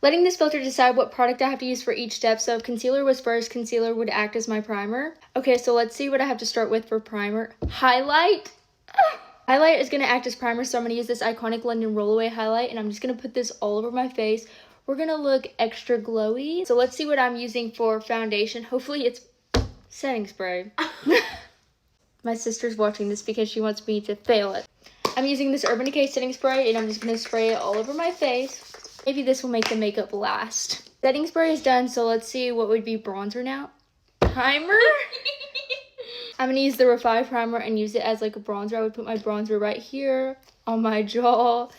Letting this filter decide what product I have to use for each step. So if concealer was first, concealer would act as my primer. Okay, so let's see what I have to start with for primer. Highlight. Highlight is going to act as primer, so I'm going to use this Iconic London Rollaway highlight, and I'm just going to put this all over my face. We're going to look extra glowy. So let's see what I'm using for foundation. Hopefully it's setting spray. My sister's watching this because she wants me to fail it. I'm using this Urban Decay setting spray, and I'm just going to spray it all over my face. Maybe this will make the makeup last. Setting spray is done, so let's see what would be bronzer now. Primer? I'm going to use the Refi primer and use it as like a bronzer. I would put my bronzer right here on my jaw,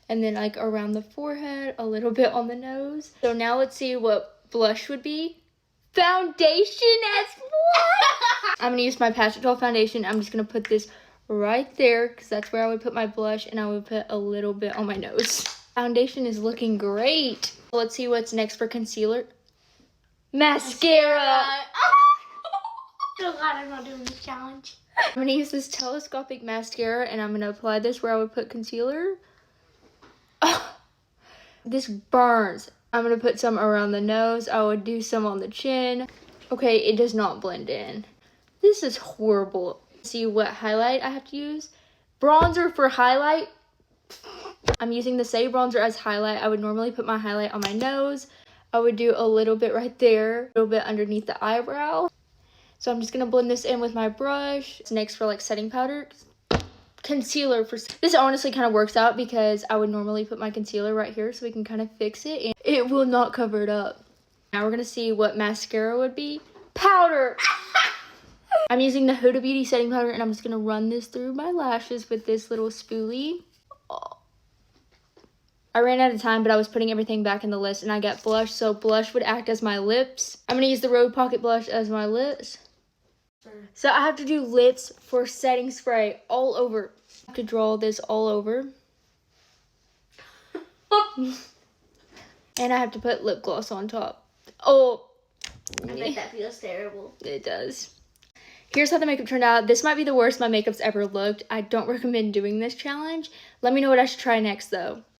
and then like around the forehead, a little bit on the nose. So now let's see what blush would be. Foundation as blush! I'm going to use my Patch It All foundation. I'm just going to put this right there because that's where I would put my blush, and I would put a little bit on my nose. Foundation is looking great. Let's see what's next for concealer. Mascara. So glad I'm not doing this challenge. I'm going to use this telescopic mascara, and I'm going to apply this where I would put concealer. This burns. I'm going to put some around the nose. I would do some on the chin. Okay, it does not blend in. This is horrible. See what highlight I have to use. Bronzer for highlight. I'm using the Say bronzer as highlight. I would normally put my highlight on my nose. I would do a little bit right there, a little bit underneath the eyebrow. So I'm just going to blend this in with my brush. Next for like setting powder. Concealer. For this honestly kind of works out because I would normally put my concealer right here so we can kind of fix it, and it will not cover it up. Now we're going to see what mascara would be. Powder! I'm using the Huda Beauty setting powder, and I'm just going to run this through my lashes with this little spoolie. I ran out of time, but I was putting everything back in the list, and I got blush, so blush would act as my lips. I'm going to use the Rhode Pocket Blush as my lips. So I have to do lips for setting spray all over. I have to draw this all over. And I have to put lip gloss on top. Oh, I bet that feels terrible. It does. Here's how the makeup turned out. This might be the worst my makeup's ever looked. I don't recommend doing this challenge. Let me know what I should try next, though.